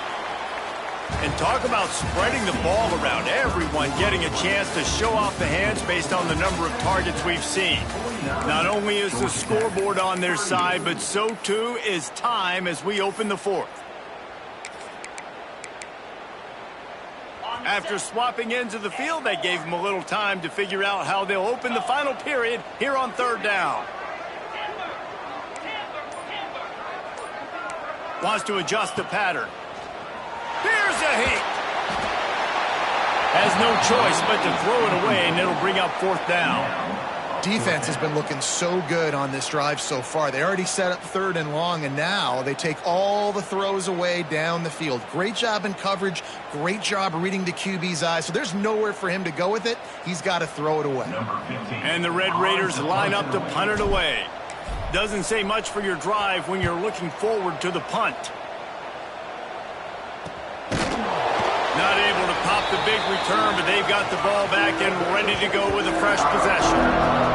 And talk about spreading the ball around. Everyone getting a chance to show off the hands based on the number of targets we've seen. Not only is the scoreboard on their side, but so too is time as we open the fourth. After swapping ends of the field, they gave them a little time to figure out how they'll open the final period here on third down. Wants to adjust the pattern. Here's a hit. Has no choice but to throw it away, and it'll bring up fourth down. Defense has been looking so good on this drive so far. They already set up third and long, and now they take all the throws away down the field. Great job in coverage. Great job reading the QB's eyes. So there's nowhere for him to go with it. He's got to throw it away. And the Red Raiders line up to punt it away. Doesn't say much for your drive when you're looking forward to the punt. Not able to pop the big return, but they've got the ball back and ready to go with a fresh possession.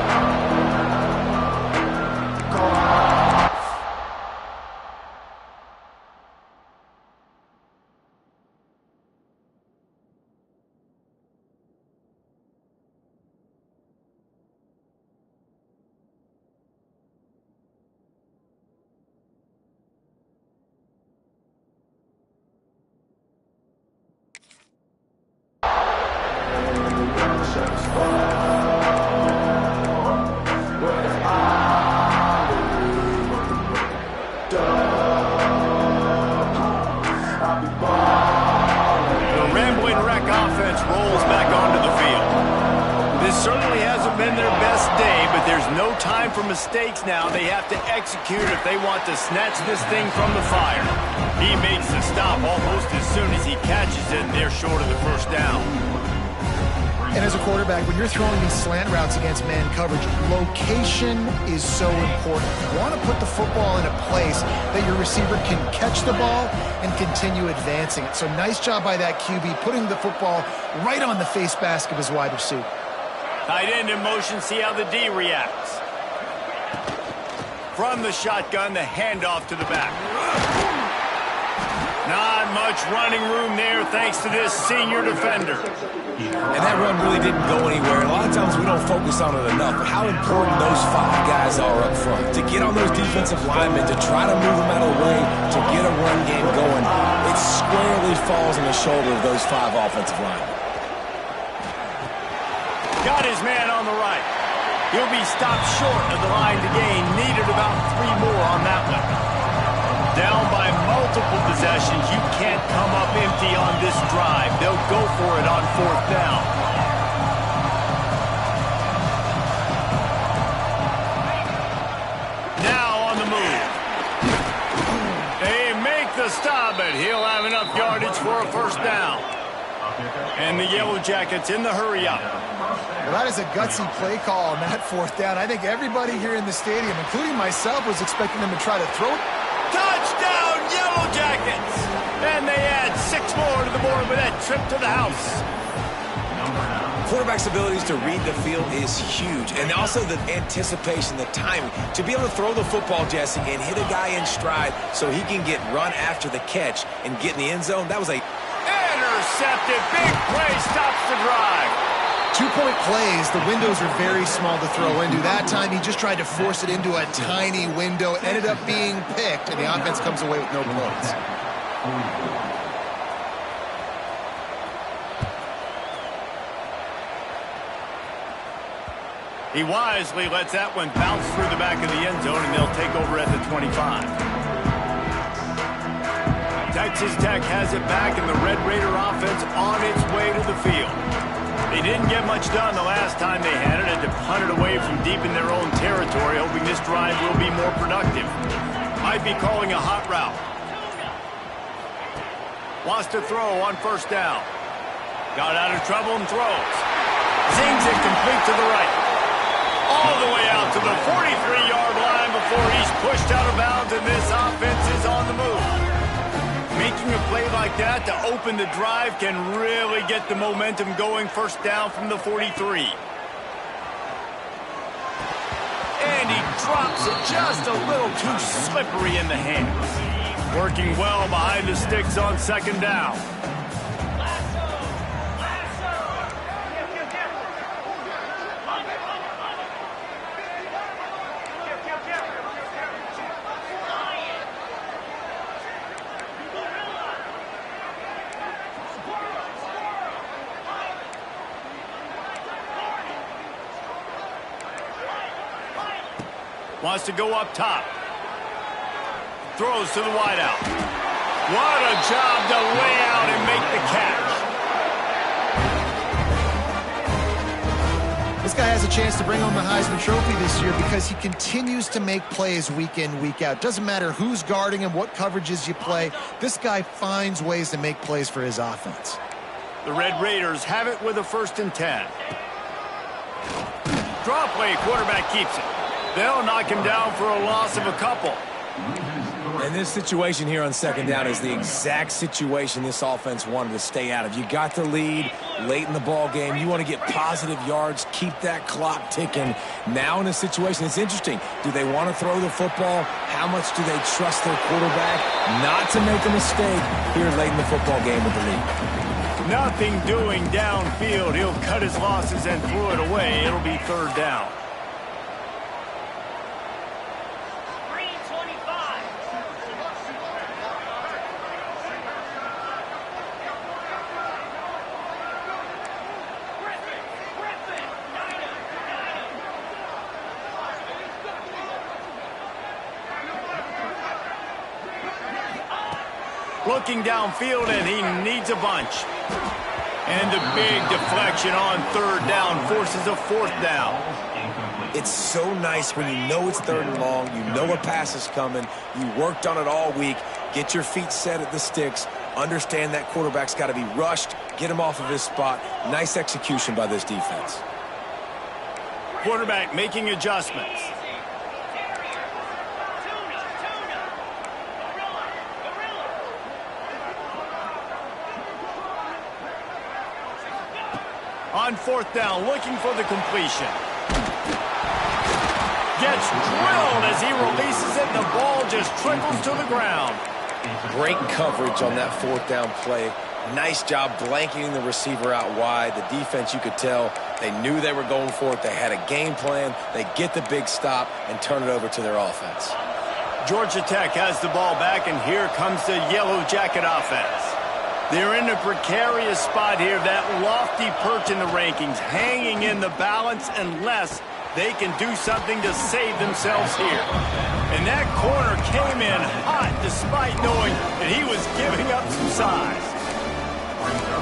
Mistakes now. They have to execute if they want to snatch this thing from the fire. He makes the stop almost as soon as he catches it, and they're short of the first down. And as a quarterback, when you're throwing these slant routes against man coverage, location is so important. You want to put the football in a place that your receiver can catch the ball and continue advancing it. So nice job by that QB, putting the football right on the face mask of his wide receiver. Tight end in motion, see how the D reacts. From the shotgun, the handoff to the back. Not much running room there thanks to this senior defender. And that run really didn't go anywhere. And a lot of times we don't focus on it enough, but how important those five guys are up front. To get on those defensive linemen, to try to move them out of the way, to get a run game going, it squarely falls on the shoulder of those five offensive linemen. Got his man on the right. He'll be stopped short of the line to gain. Needed about 3 more on that one. Down by multiple possessions. You can't come up empty on this drive. They'll go for it on fourth down. Now on the move. They make the stop, but he'll have enough yardage for a first down. And the Yellow Jackets in the hurry up. Well, that is a gutsy play call on that fourth down. I think everybody here in the stadium, including myself, was expecting them to try to throw it. Touchdown, Yellow Jackets! And they add 6 more to the board with that trip to the house. Quarterback's abilities to read the field is huge, and also the anticipation, the timing. To be able to throw the football, Jesse, and hit a guy in stride so he can get run after the catch and get in the end zone, that was a... Intercepted, big play, stops the drive. 2-point plays, the windows are very small to throw into. That time, he just tried to force it into a tiny window, ended up being picked, and the offense comes away with no points. He wisely lets that one bounce through the back of the end zone, and they'll take over at the 25. Texas Tech has it back, and the Red Raider offense on its way to the field. They didn't get much done the last time they had it, and to punt it away from deep in their own territory, hoping this drive will be more productive. Might be calling a hot route. Wants to throw on first down. Got out of trouble and throws. Zings it complete to the right. All the way out to the 43-yard line before he's pushed out of bounds, and this offense is on the move. Making a play like that to open the drive can really get the momentum going. First down from the 43. And he drops it just a little too slippery in the hands. Working well behind the sticks on second down. Wants to go up top. Throws to the wideout. What a job to lay out and make the catch. This guy has a chance to bring home the Heisman Trophy this year because he continues to make plays week in, week out. Doesn't matter who's guarding him, what coverages you play. This guy finds ways to make plays for his offense. The Red Raiders have it with a 1st and 10. Draw play, quarterback keeps it. They'll knock him down for a loss of a couple. And this situation here on 2nd down is the exact situation this offense wanted to stay out of. You got the lead late in the ball game. You want to get positive yards, keep that clock ticking. Now in this situation, it's interesting. Do they want to throw the football? How much do they trust their quarterback not to make a mistake here late in the football game with the lead? Nothing doing downfield. He'll cut his losses and throw it away. It'll be 3rd down. Looking downfield, and he needs a bunch. And the big deflection on 3rd down forces a 4th down. It's so nice when you know it's 3rd and long, you know a pass is coming, you worked on it all week, get your feet set at the sticks, understand that quarterback's got to be rushed, get him off of his spot. Nice execution by this defense. Quarterback making adjustments. On 4th down, looking for the completion. Gets drilled as he releases it, and the ball just trickles to the ground. Great coverage on that 4th down play. Nice job blanketing the receiver out wide. The defense, you could tell, they knew they were going for it. They had a game plan. They get the big stop and turn it over to their offense. Georgia Tech has the ball back, and here comes the Yellow Jacket offense. They're in a precarious spot here, that lofty perch in the rankings, hanging in the balance unless they can do something to save themselves here. And that corner came in hot despite knowing that he was giving up some size.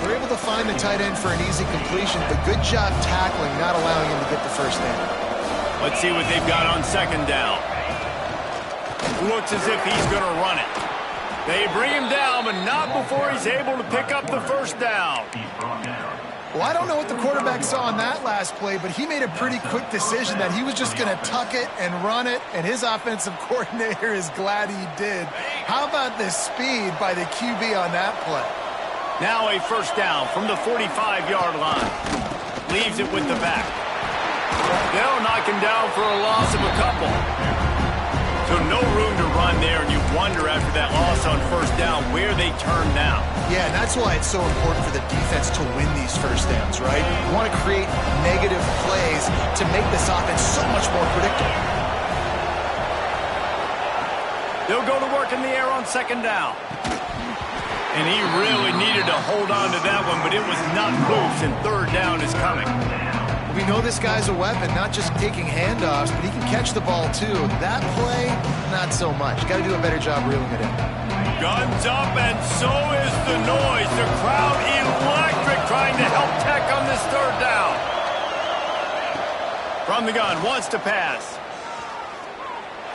They're able to find the tight end for an easy completion, but good job tackling, not allowing him to get the 1st down. Let's see what they've got on 2nd down. Looks as if he's going to run it. They bring him down, but not before he's able to pick up the 1st down. Well, I don't know what the quarterback saw on that last play, but he made a pretty quick decision that he was just going to tuck it and run it, and his offensive coordinator is glad he did. How about the speed by the QB on that play? Now a 1st down from the 45-yard line. Leaves it with the back. They'll knock him down for a loss of a couple. So no room to run there, and you wonder after that loss on 1st down where they turn now. Yeah, and that's why it's so important for the defense to win these 1st downs, right? You want to create negative plays to make this offense so much more predictable. They'll go to work in the air on 2nd down. And he really needed to hold on to that one, but it was not loose, and 3rd down is coming. We know this guy's a weapon, not just taking handoffs, but he can catch the ball too. That play, not so much. Got to do a better job reeling it in. Guns up, and so is the noise. The crowd electric, trying to help Tech on this 3rd down. From the gun, wants to pass.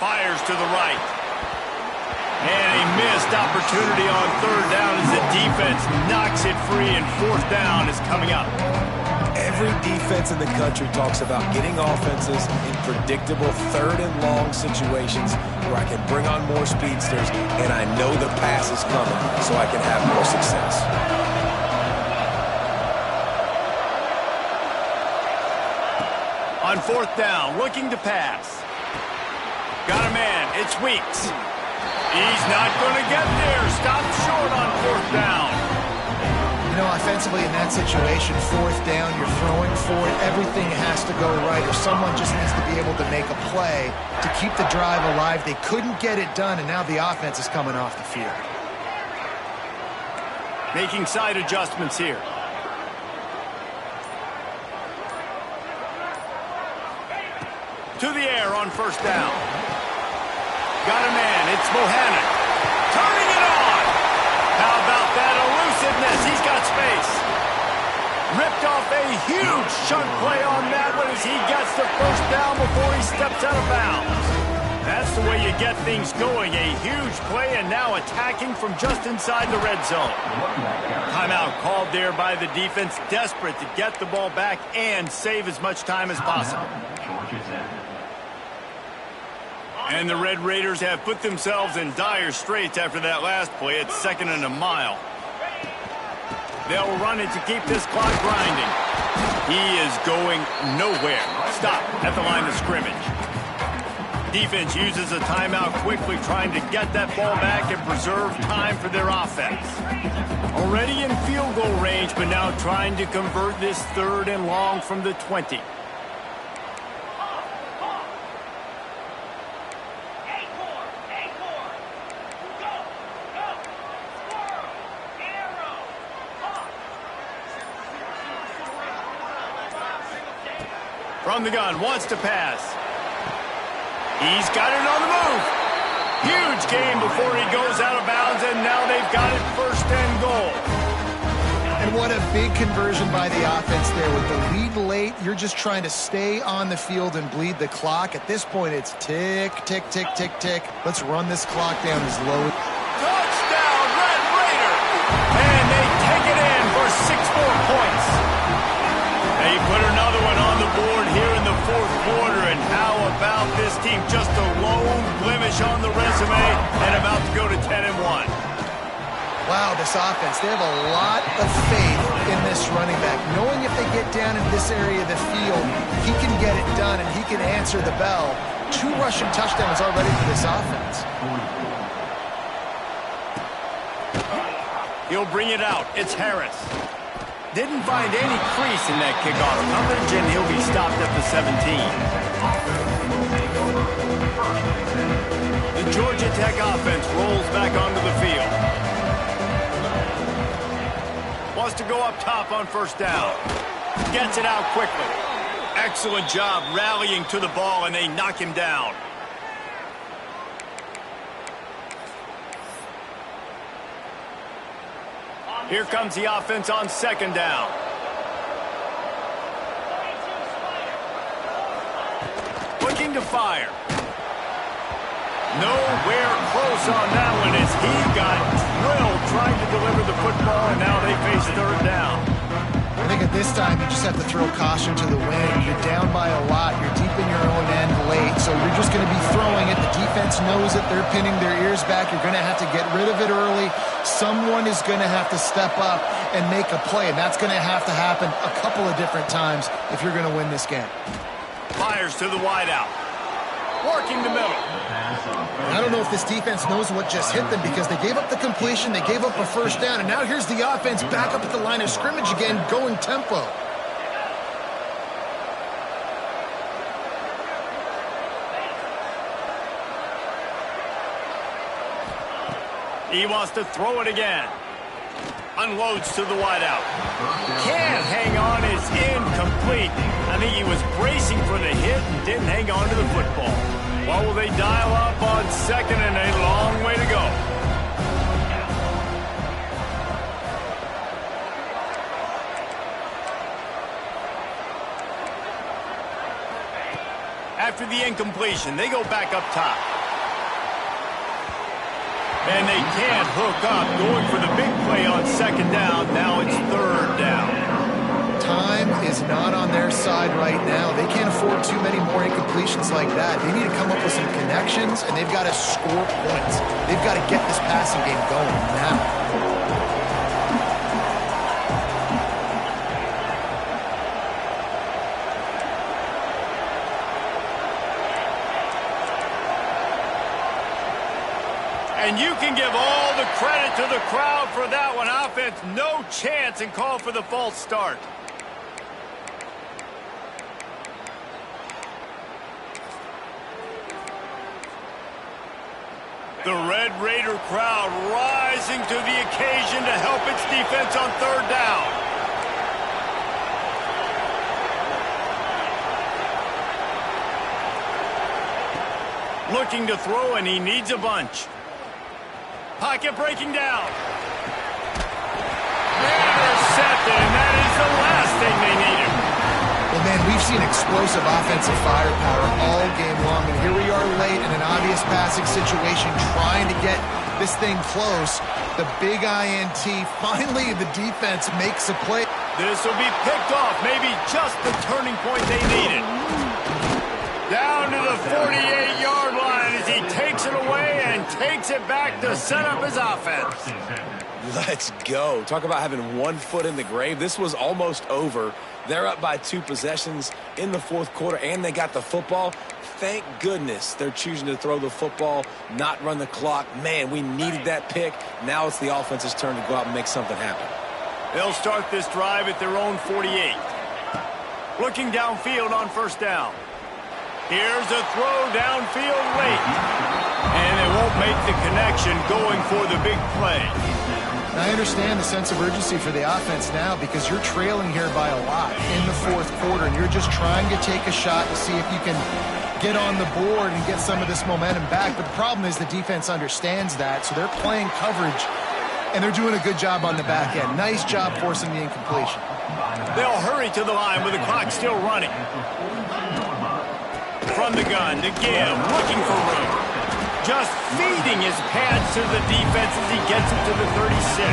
Fires to the right. And a missed opportunity on 3rd down as the defense knocks it free, and 4th down is coming up. Every defense in the country talks about getting offenses in predictable 3rd and long situations where I can bring on more speedsters and I know the pass is coming so I can have more success. On 4th down, looking to pass. Got a man, it's Weeks. He's not going to get there. Stopped short on 4th down. You know, offensively in that situation, 4th down, you're throwing for it. Everything has to go right, or someone just needs to be able to make a play to keep the drive alive. They couldn't get it done, and now the offense is coming off the field. Making side adjustments here. To the air on 1st down. got a man. It's Mo OX. Turning it on. How about that elusiveness? He's got space. Ripped off a huge chunk play on that one as he gets the first down before he steps out of bounds. That's the way you get things going. A huge play and now attacking from just inside the red zone. Timeout called there by the defense, desperate to get the ball back and save as much time as possible. And the Red Raiders have put themselves in dire straits after that last play. It's 2nd and a mile. They'll run it to keep this clock grinding. He is going nowhere. Stop at the line of scrimmage. Defense uses a timeout quickly, trying to get that ball back and preserve time for their offense. Already in field goal range, but now trying to convert this 3rd and long from the 20. From the gun, wants to pass. He's got it on the move. Huge gain before he goes out of bounds, and now they've got it 1st and goal. And what a big conversion by the offense there. With the lead late, you're just trying to stay on the field and bleed the clock. At this point, it's tick, tick, tick, tick, tick. Let's run this clock down as low. Touchdown, Red Raider! And they take it in for 6 more points. They put another one on the board here in the 4th quarter, and how about this team? Just a lone blemish on the resume and about to go to 10-1. Wow, this offense, they have a lot of faith in this running back, knowing if they get down in this area of the field, he can get it done and he can answer the bell. 2 rushing touchdowns already for this offense. He'll bring it out. It's Harris. Didn't find any crease in that kickoff coverage, and he'll be stopped at the 17. The Georgia Tech offense rolls back onto the field. Wants to go up top on 1st down. Gets it out quickly. Excellent job rallying to the ball, and they knock him down. Here comes the offense on 2nd down. Looking to fire. Nowhere close on that one as he got drilled trying to deliver the football, and now they face 3rd down. I think at this time you just have to throw caution to the wind. You're down by a lot. You're deep in your own end late, so you're just going to be throwing it. The defense knows it. They're pinning their ears back. You're going to have to get rid of it early. Someone is going to have to step up and make a play, and that's going to have to happen a couple of different times if you're going to win this game. Fires to the wideout. Working the middle. I don't know if this defense knows what just hit them because they gave up the completion, they gave up a 1st down, and now here's the offense back up at the line of scrimmage again, going tempo. He wants to throw it again. Unloads to the wideout. Can't hang on, is incomplete. I think he was bracing for the hit and didn't hang on to the football. Well, will they dial up on 2nd and a long way to go? After the incompletion, they go back up top. And they can't hook up, going for the big play on 2nd down. Now it's 3rd down. Time is not on their side right now. They can't afford too many more incompletions like that. They need to come up with some connections, and they've got to score points. They've got to get this passing game going now. And you can give all the credit to the crowd for that one. Offense, no chance, and call for the false start. The Red Raider crowd rising to the occasion to help its defense on 3rd down. Looking to throw, and he needs a bunch. Pocket breaking down. Intercepted, and that is the last thing they needed. Well, man, we've seen explosive offensive firepower all game long, and here we are late in an obvious passing situation trying to get this thing close. The big INT, finally the defense makes a play. This will be picked off, maybe just the turning point they needed. Down to the 48-yard line as he takes it away and takes it back to set up his offense. Let's go. Talk about having 1 foot in the grave. This was almost over. They're up by 2 possessions in the fourth quarter, and they got the football. Thank goodness they're choosing to throw the football, not run the clock. Man, we needed that pick. Now it's the offense's turn to go out and make something happen. They'll start this drive at their own 48. Looking downfield on first down. Here's a throw downfield late. And they won't make the connection going for the big play. I understand the sense of urgency for the offense now because you're trailing here by a lot in the fourth quarter, and you're just trying to take a shot to see if you can get on the board and get some of this momentum back. But the problem is the defense understands that, so they're playing coverage, and they're doing a good job on the back end. Nice job forcing the incompletion. They'll hurry to the line with the clock still running. From the gun to give, looking for room. Just feeding his pads to the defense as he gets it to the 36.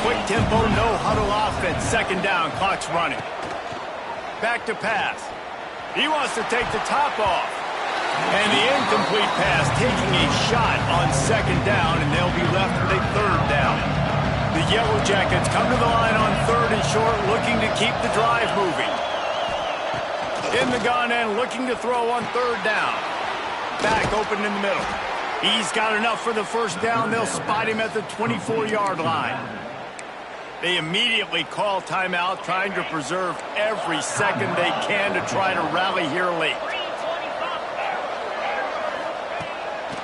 Quick tempo, no huddle offense. Second down, clock's running. Back to pass. He wants to take the top off. And the incomplete pass taking a shot on second down, and they'll be left with a third down. The Yellow Jackets come to the line on third and short, looking to keep the drive moving. In the gun and looking to throw on third down. Back open in the middle. He's got enough for the first down. They'll spot him at the 24-yard line. They immediately call timeout, trying to preserve every second they can to try to rally here late.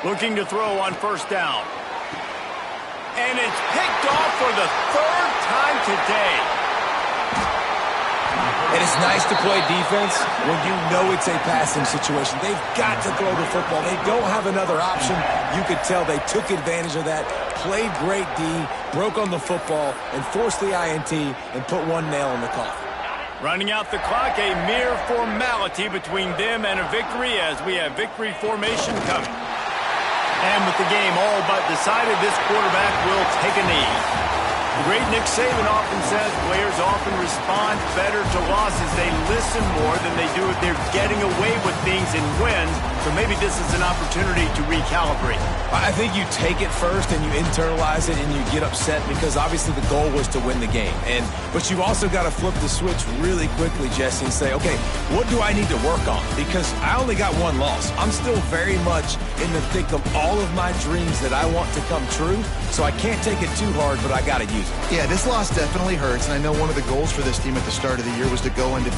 Looking to throw on first down. And it's picked off for the third time today. And it's nice to play defense when you know it's a passing situation. They've got to throw the football. They don't have another option. You could tell they took advantage of that, played great D, broke on the football, and forced the INT and put one nail in the coffin. Running out the clock, a mere formality between them and a victory as we have victory formation coming. And with the game all but decided, this quarterback will take a knee. The great Nick Saban often says players often respond better to losses. They listen more than they do if they're getting away with things in wins. So maybe this is an opportunity to recalibrate. I think you take it first and you internalize it and you get upset because obviously the goal was to win the game. But you've also got to flip the switch really quickly, Jesse, and say, okay, what do I need to work on? Because I only got one loss. I'm still very much in the thick of all of my dreams that I want to come true. So I can't take it too hard, but I got to use it. Yeah, this loss definitely hurts, and I know one of the goals for this team at the start of the year was to go undefeated.